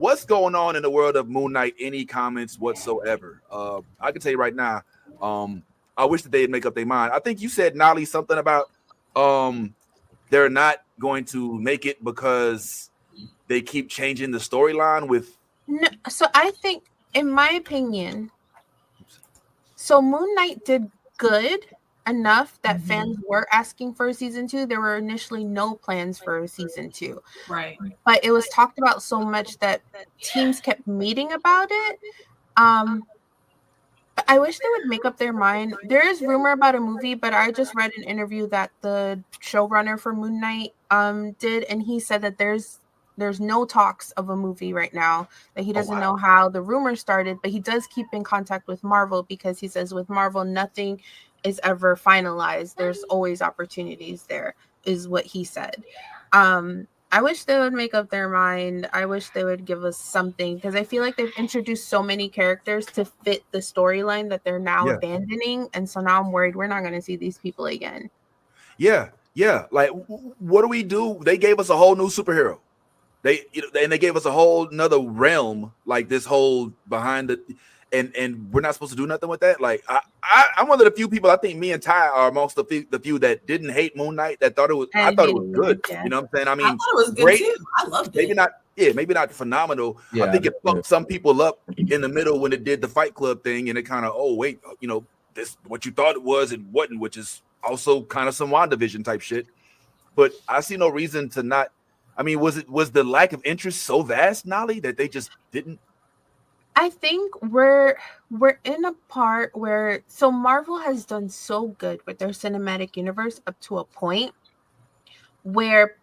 what's going on in the world of Moon Knight? Any comments whatsoever? I can tell you right now. I wish that they'd make up their mind. I think you said, Nolly, something about um they're not going to make it because they keep changing the storyline with. No, so I think, in my opinion, so Moon Knight did good enough that fans were asking for a season 2. There were initially no plans for a season 2. Right. But it was talked about so much that teams kept meeting about it. I wish they would make up their mind. There is rumor about a movie, but I just read an interview that the showrunner for Moon Knight did, and he said that there's no talks of a movie right now, that he doesn't know how the rumor started, but he does keep in contact with Marvel, because he says with Marvel nothing is ever finalized. There's always opportunities there, is what he said. I wish they would make up their mind. I wish they would give us something, because I feel like they've introduced so many characters to fit the storyline that they're now abandoning, and so now I'm worried we're not going to see these people again. Yeah. Like, what do we do? They gave us a whole new superhero. They gave us a whole another realm, like this whole behind the, and we're not supposed to do nothing with that. Like, I'm one of the few people. I think me and Ty are amongst the few that didn't hate Moon Knight. That thought it was. I thought it was good. Yeah. You know what I'm saying? I mean, I thought it was good great. too. I loved it. Maybe not phenomenal. Yeah, I think it fucked some people up in the middle when it did the Fight Club thing, and it kind of, oh wait, this what you thought it was, it wasn't, which is also kind of some WandaVision type shit. But I see no reason to not. I mean, was the lack of interest so vast, Nolly, that they just didn't? I think we're in a part where, so Marvel has done so good with their cinematic universe up to a point where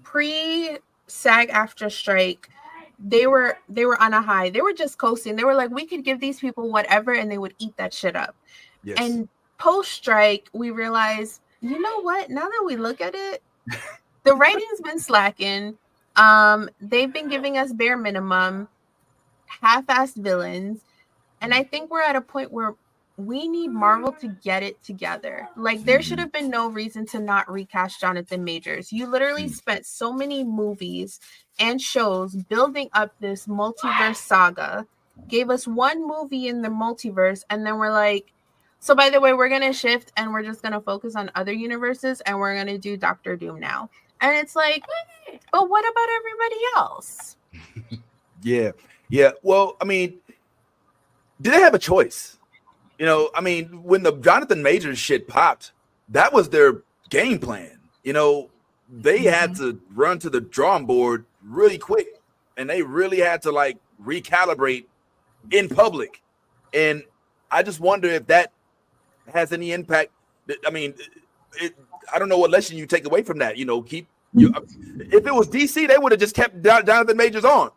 pre-SAG-AFTRA strike, they were on a high. They were just coasting. They were like, we could give these people whatever and they would eat that shit up. Yes. And post-strike, we realized, you know what? Now that we look at it, the writing's been slacking. They've been giving us bare minimum, half-assed villains, and I think we're at a point where we need Marvel to get it together. Like, there should have been no reason to not recast Jonathan Majors. You literally spent so many movies and shows building up this multiverse saga, gave us one movie in the multiverse, and then we're like, so by the way, we're going to shift and we're just going to focus on other universes and we're going to do Doctor Doom now. And it's like, but what about everybody else? Yeah. Well, I mean, did they have a choice? I mean, when the Jonathan Majors shit popped, that was their game plan. They had to run to the drawing board really quick, and they really had to like recalibrate in public. And I just wonder if that has any impact. I mean, I don't know what lesson you take away from that. If it was DC, they would have just kept Jonathan Majors on.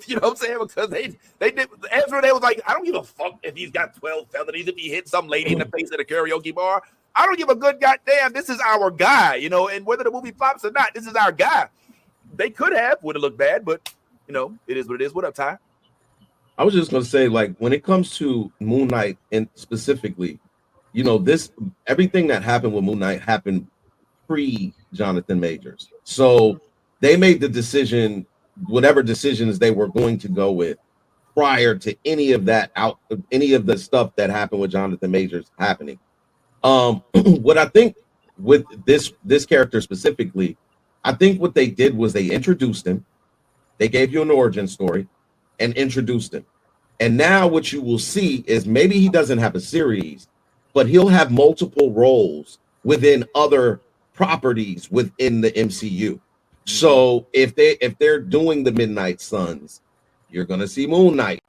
You know what I'm saying? Because they did. Ezra, they was like, I don't give a fuck if he's got 12 felonies, if he hit some lady in the face at a karaoke bar. I don't give a good goddamn. This is our guy, and whether the movie flops or not, this is our guy. They would have looked bad, but it is what it is. What up, Ty? I was just gonna say, like, when it comes to Moon Knight and specifically, everything that happened with Moon Knight happened pre-Jonathan Majors. So they made the decision, whatever decisions they were going to go with prior to any of the stuff that happened with Jonathan Majors happening. What I think with this character specifically, I think what they did was they introduced him, they gave you an origin story and introduced him. And now what you will see is maybe he doesn't have a series, but he'll have multiple roles within other properties within the MCU. So if they're doing the Midnight Suns, you're gonna see Moon Knight.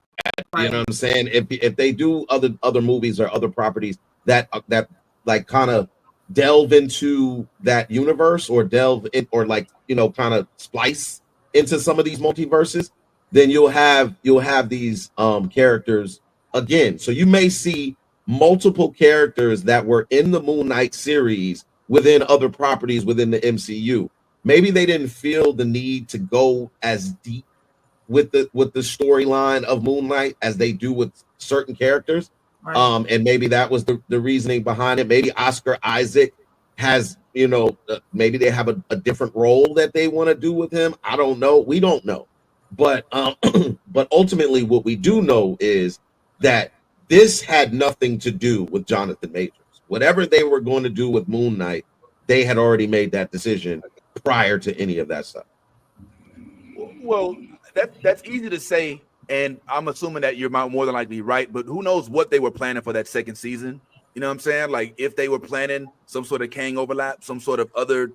You know what I'm saying? If they do other movies or other properties that like kind of delve into that universe or delve in, or like kind of splice into some of these multiverses, then you'll have these characters again. So you may see multiple characters that were in the Moon Knight series within other properties within the MCU. Maybe they didn't feel the need to go as deep with the storyline of Moon Knight as they do with certain characters. Right. And maybe that was the reasoning behind it. Maybe Oscar Isaac has, maybe they have a different role that they want to do with him. I don't know. We don't know. but but ultimately, what we do know is that this had nothing to do with Jonathan Majors. Whatever they were going to do with Moon Knight, they had already made that decision prior to any of that stuff. Well, that's easy to say, and I'm assuming that you're more than likely right. But who knows what they were planning for that second season? You know what I'm saying? Like if they were planning some sort of Kang overlap, some sort of other,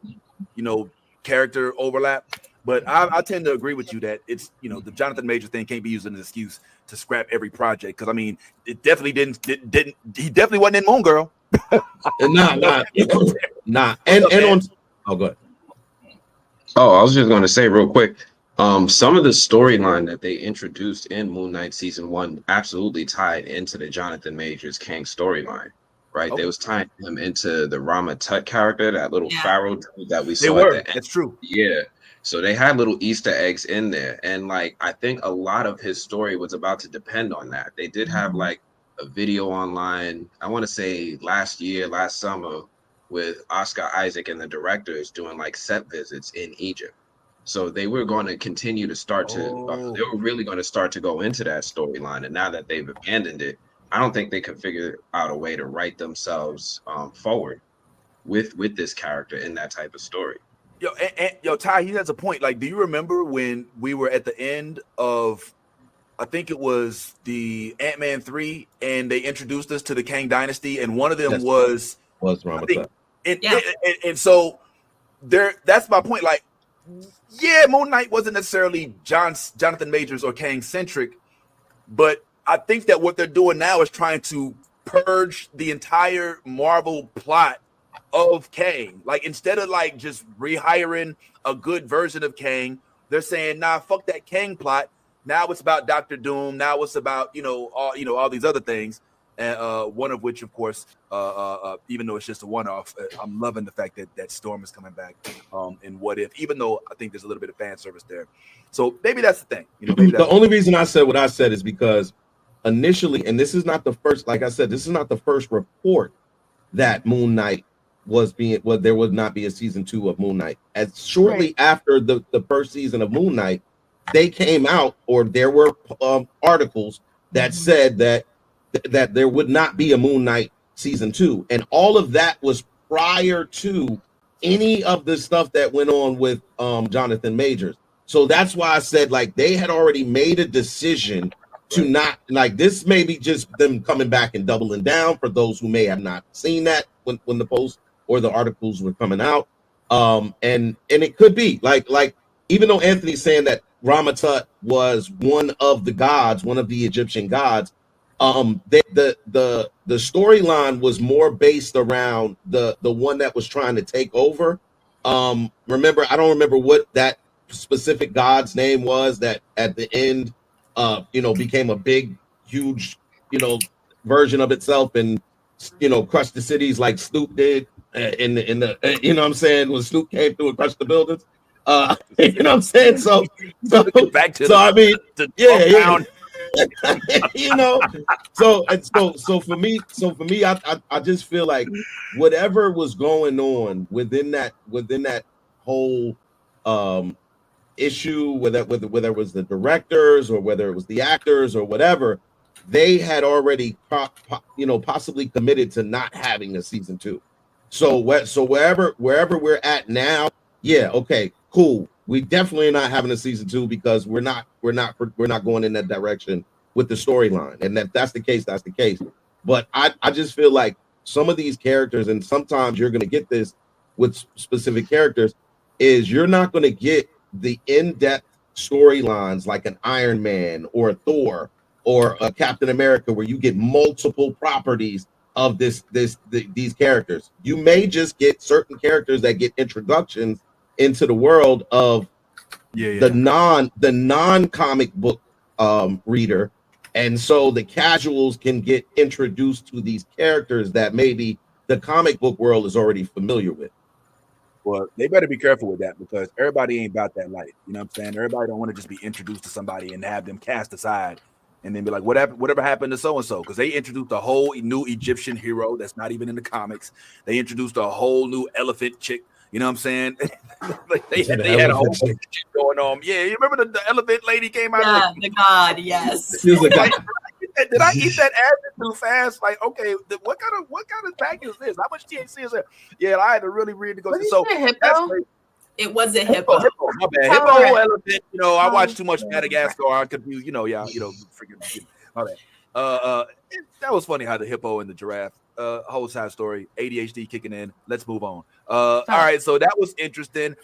character overlap. But I tend to agree with you that it's the Jonathan Major thing can't be used as an excuse to scrap every project, because I mean it definitely didn't he definitely wasn't in Moon Girl. Nah. And on oh go ahead. Oh, I was just going to say real quick, some of the storyline that they introduced in Moon Knight season 1 absolutely tied into the Jonathan Majors Kang storyline, right? Okay. They was tying him into the Rama Tut character, that little pharaoh dude that we They saw were. at the end. That's true. Yeah. So they had little Easter eggs in there. And like, I think a lot of his story was about to depend on that. They did have like a video online, I want to say last summer, with Oscar Isaac and the directors doing like set visits in Egypt. So they were going to continue to they were really going to start to go into that storyline. And now that they've abandoned it, I don't think they could figure out a way to write themselves forward with this character in that type of story. Yo, Ty, he has a point. Like, do you remember when we were at the end of, I think it was the Ant-Man 3, and they introduced us to the Kang Dynasty, and one of them was Rama Tut. And so that's my point. Like, yeah, Moon Knight wasn't necessarily Jonathan Majors or Kang centric, but I think that what they're doing now is trying to purge the entire Marvel plot of Kang. Like, instead of like just rehiring a good version of Kang, they're saying, nah, fuck that Kang plot. Now it's about Doctor Doom. Now it's about all these other things. And one of which, of course, even though it's just a one-off, I'm loving the fact that Storm is coming back in What If, even though I think there's a little bit of fan service there. So maybe that's the thing. The only reason I said what I said is because initially, and this is not the first, like I said, this is not the first report that Moon Knight there would not be a season 2 of Moon Knight. As shortly after the first season of Moon Knight, they came out, or there were articles that said that there would not be a Moon Knight season 2, and all of that was prior to any of the stuff that went on with Jonathan Majors. So that's why I said, like, they had already made a decision to not, like, this may be just them coming back and doubling down for those who may have not seen that when the post or the articles were coming out. And it could be like even though Anthony's saying that Rama Tut was one of the gods, one of the Egyptian gods, the storyline was more based around the one that was trying to take over. I don't remember what that specific god's name was that at the end became a big, huge, version of itself and crushed the cities like Snoop did in the what I'm saying, when Snoop came through and crushed the buildings. What I'm saying? So back to I mean, yeah. So for me, I just feel like whatever was going on within that whole issue, whether it was the directors or whether it was the actors or whatever, they had already possibly committed to not having a season 2. So wherever we're at now, yeah, okay, cool. We definitely are not having a season 2 because we're not going in that direction with the storyline. And that's the case. But I just feel like some of these characters, and sometimes you're going to get this with specific characters, is you're not going to get the in-depth storylines like an Iron Man or a Thor or a Captain America, where you get multiple properties of these characters. You may just get certain characters that get introductions into the world of the non-comic book reader, and so the casuals can get introduced to these characters that maybe the comic book world is already familiar with. Well, they better be careful with that, because everybody ain't about that life. You know what I'm saying? Everybody don't want to just be introduced to somebody and have them cast aside and then be like, whatever happened to so-and-so? Because they introduced a whole new Egyptian hero that's not even in the comics. They introduced a whole new elephant chick. You know what I'm saying? Like they The had a whole elephant bunch of shit going on. Yeah, you remember the elephant lady came out? Yeah, Like, the god, yes. She was like, like, did I eat that acid too fast? Like, okay, what kind of pack is this? How much THC is there? Yeah, I had to really go. What is So it, hippo? that's crazy. It was a Hippo, hippo. my bad. Power Hippo, rat. elephant. You know, I watched too much Power Madagascar. I confused. You know, freaking. My bad. That was funny how the hippo and the giraffe. Whole side story. ADHD kicking in. Let's move on. All right, so that was interesting.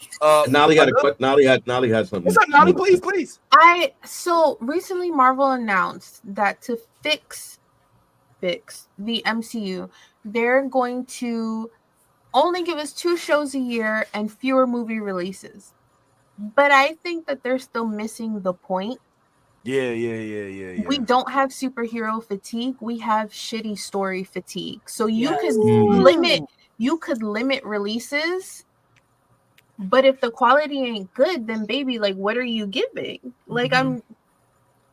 Nolly had something. What's up, Nolly? Please. So recently Marvel announced that to fix the MCU, they're going to only give us 2 shows a year and fewer movie releases. But I think that they're still missing the point. Yeah. We don't have superhero fatigue. We have shitty story fatigue. So you Yes. could limit releases, but if the quality ain't good, then baby, like, what are you giving? Like, and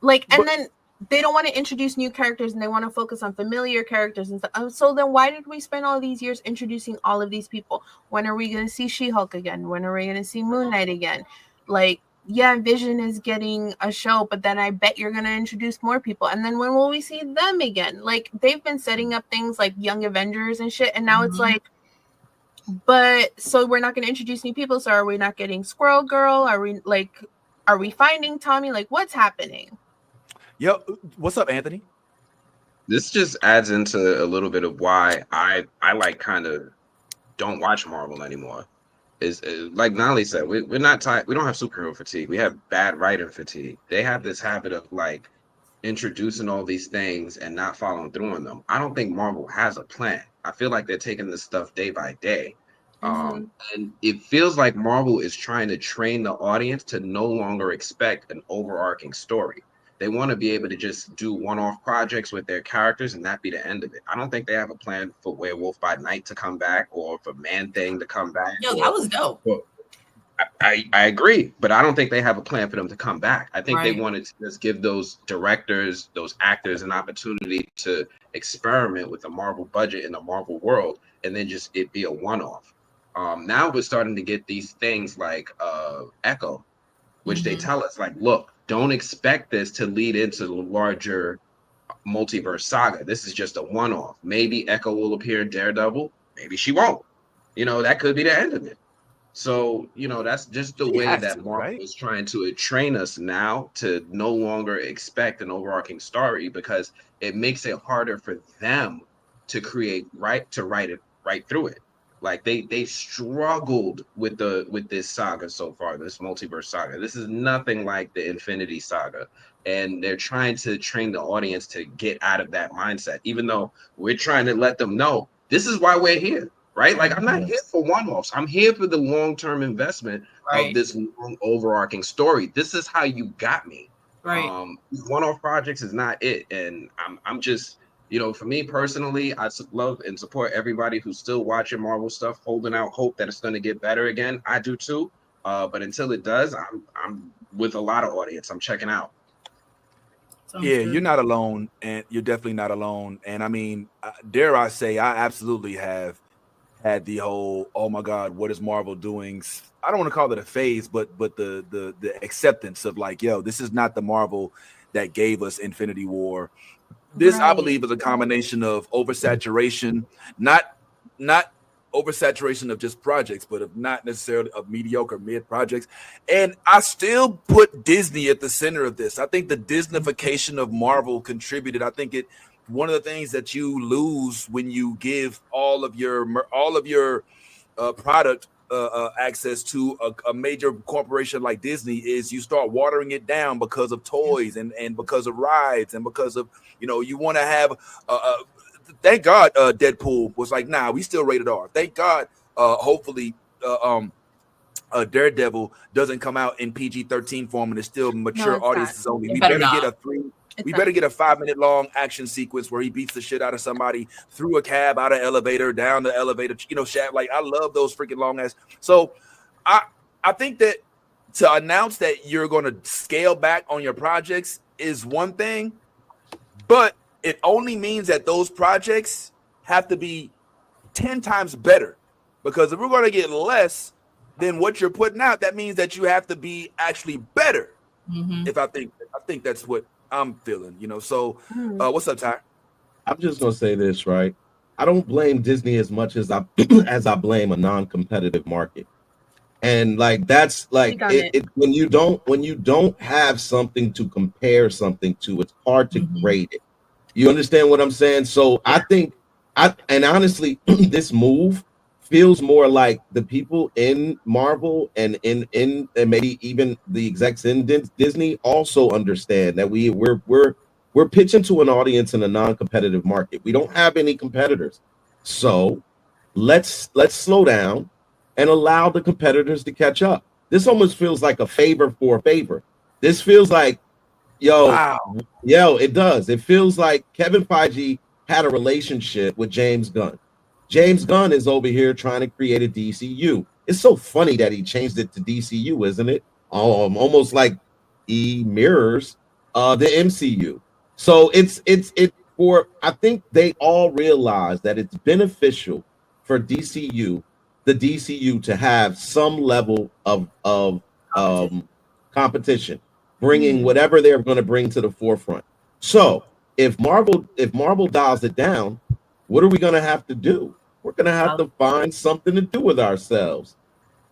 then they don't want to introduce new characters and they want to focus on familiar characters and stuff. So then why did we spend all these years introducing all of these people? When are we going to see She-Hulk again? When are we going to see Moon Knight again? Like, yeah, Vision is getting a show, but then I bet you're going to introduce more people. And then when will we see them again? Like, they've been setting up things like Young Avengers and shit. And now it's like, but so we're not going to introduce new people. So are we not getting Squirrel Girl? Are we finding Tommy? Like, what's happening? Yo, what's up, Anthony? This just adds into a little bit of why I like kind of don't watch Marvel anymore. Is like Nolly said, we're not tired. We don't have superhero fatigue. We have bad writer fatigue. They have this habit of like introducing all these things and not following through on them. I don't think Marvel has a plan. I feel like they're taking this stuff day by day. And it feels like Marvel is trying to train the audience to no longer expect an overarching story. They want to be able to just do one-off projects with their characters and that be the end of it. I don't think they have a plan for Werewolf by Night to come back or for Man-Thing to come back. Yo, that was dope. I agree, but I don't think they have a plan for them to come back. I think Right. they wanted to just give those directors, those actors an opportunity to experiment with the Marvel budget in the Marvel world and then just it be a one-off. Now we're starting to get these things like Echo, which they tell us like, look, don't expect this to lead into the larger multiverse saga. This is just a one-off. Maybe Echo will appear in Daredevil. Maybe she won't. You know, that could be the end of it. So, you know, that's just the way that Marvel is trying to train us now to no longer expect an overarching story because it makes it harder for them to write it right through it. Like they struggled with this saga so far, this multiverse saga. This is nothing like the Infinity Saga. And they're trying to train the audience to get out of that mindset, even though we're trying to let them know this is why we're here, right? Like I'm not here for one-offs. I'm here for the long-term investment of this long overarching story. This is how you got me. Right. One-off projects is not it. And I'm just, you know, for me personally, I love and support everybody who's still watching Marvel stuff, holding out hope that it's going to get better again. I do too. But until it does, I'm with a lot of audience. I'm checking out. You're not alone, and you're definitely not alone. And I mean, dare I say, I absolutely have had the whole, oh my God, what is Marvel doing? I don't want to call it a phase, but the acceptance of like, yo, this is not the Marvel that gave us Infinity War. This, I believe, is a combination of oversaturation, not oversaturation of just projects, but of not necessarily of mediocre mid projects. And I still put Disney at the center of this. I think the Disneyfication of Marvel contributed. I think one of the things that you lose when you give all of your product access to a major corporation like Disney is you start watering it down because of toys and because of rides and because of, you know, you want to have thank God Deadpool was like, nah, we still rated R. Thank God hopefully Daredevil doesn't come out in PG-13 form and it's still mature audiences only. We better get a 5-minute long action sequence where he beats the shit out of somebody through a cab, out of elevator, down the elevator, you know, shaft. Like I love those freaking long ass. So I think that to announce that you're going to scale back on your projects is one thing, but it only means that those projects have to be 10 times better because if we're going to get less than what you're putting out, that means that you have to be actually better. Mhm. If I think that's what I'm feeling, you know. So, what's up, Ty? I'm just gonna say this, right? I don't blame Disney as much as I as I blame a non-competitive market. And like that's like Speak on it when you don't have something to compare something to, it's hard to Mhm. grade it. You understand what I'm saying? So I think and honestly, this move feels more like the people in Marvel and in and maybe even the execs in Disney also understand that we're pitching to an audience in a non-competitive market. We don't have any competitors. So let's slow down and allow the competitors to catch up. This almost feels like a favor for a favor. This feels like, Wow. it does. It feels like Kevin Feige had a relationship with James Gunn. James Gunn is over here trying to create a DCU. It's so funny that he changed it to DCU, isn't it? Almost like he mirrors the MCU. So it for I think they all realize that it's beneficial for the DCU to have some level of competition, bringing whatever they're going to bring to the forefront. So if Marvel dials it down, what are we going to have to do? We're going to have to find something to do with ourselves.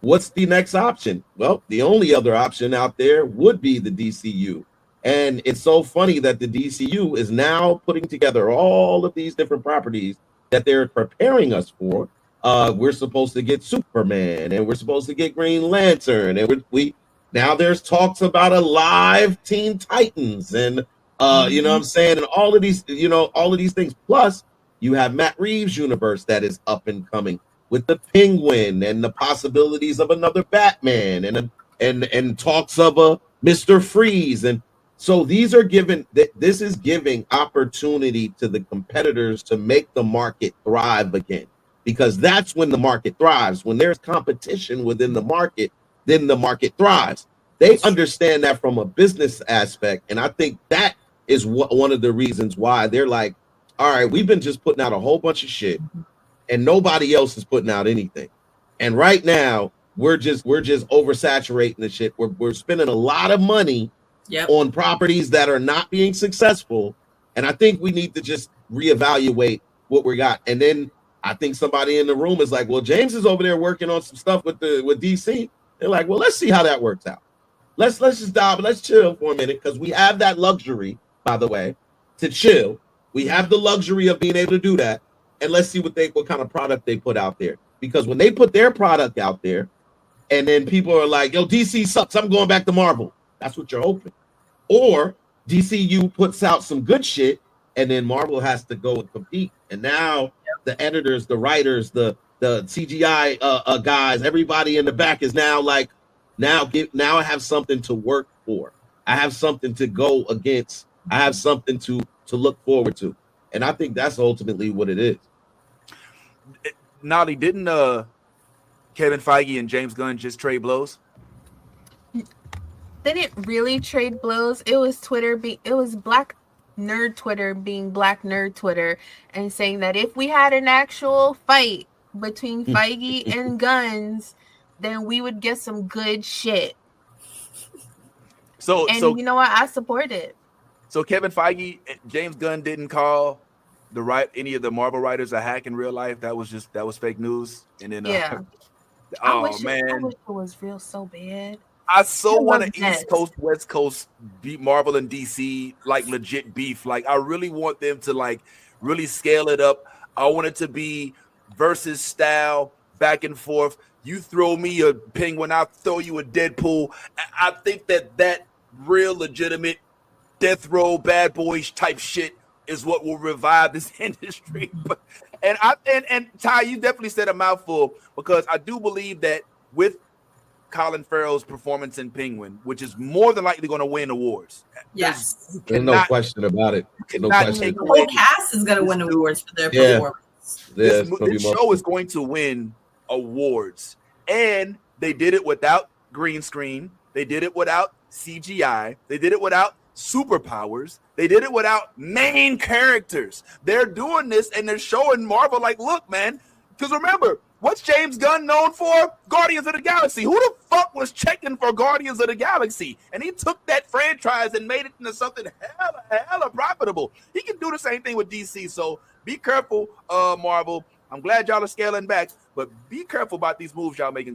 What's the next option? Well, the only other option out there would be the DCU. And it's so funny that the DCU is now putting together all of these different properties that they're preparing us for. We're supposed to get Superman, and we're supposed to get Green Lantern, and we now there's talks about a live Teen Titans, and you know what I'm saying, and all of these, all of these things. Plus, you have Matt Reeves' universe that is up and coming with the Penguin and the possibilities of another Batman and talks of a Mr. Freeze. And so these are this is giving opportunity to the competitors to make the market thrive again, because that's when the market thrives. When there's competition within the market, then the market thrives. They understand that from a business aspect, and I think that is one of the reasons why they're like, all right, we've been just putting out a whole bunch of shit and nobody else is putting out anything. And right now, we're just oversaturating the shit. We're spending a lot of money on properties that are not being successful. And I think we need to just reevaluate what we got. And then I think somebody in the room is like, well, James is over there working on some stuff with DC. They're like, well, let's see how that works out. Let's just dive, let's chill for a minute, because we have that luxury, by the way, to chill. We have the luxury of being able to do that. And let's see what kind of product they put out there. Because when they put their product out there, and then people are like, yo, DC sucks, I'm going back to Marvel. That's what you're hoping. Or DCU puts out some good shit, and then Marvel has to go and compete. And now the editors, the writers, the CGI guys, everybody in the back is now like, now I have something to work for. I have something to go against. I have something to look forward to. And I think that's ultimately what it is. Nolly, didn't Kevin Feige and James Gunn just trade blows? They didn't really trade blows. It was it was Black Nerd Twitter being Black Nerd Twitter and saying that if we had an actual fight between Feige and Guns, then we would get some good shit. So you know what? I support it. So Kevin Feige, James Gunn didn't call any of the Marvel writers a hack in real life. That was fake news. And then I wish it was real so bad. I so want an East Coast, West Coast beat Marvel and DC like legit beef. Like I really want them to like really scale it up. I want it to be versus style, back and forth. You throw me a Penguin, I'll throw you a Deadpool. I think that real legitimate death row bad boys type shit is what will revive this industry. And Ty, you definitely said a mouthful, because I do believe that with Colin Farrell's performance in Penguin, which is more than likely going to win awards. Yes, there's no question about it. No question. The whole cast is going to win awards for their performance. This show is going to win awards, and they did it without green screen. They did it without CGI. They did it without superpowers. They did it without main characters. They're doing this, and they're showing Marvel like, look, man, because remember, What's James Gunn known for? Guardians of the Galaxy. Who the fuck was checking for Guardians of the Galaxy? And he took that franchise and made it into something hella profitable. He can do the same thing with DC. So be careful, Marvel. I'm glad y'all are scaling back, but be careful about these moves y'all making.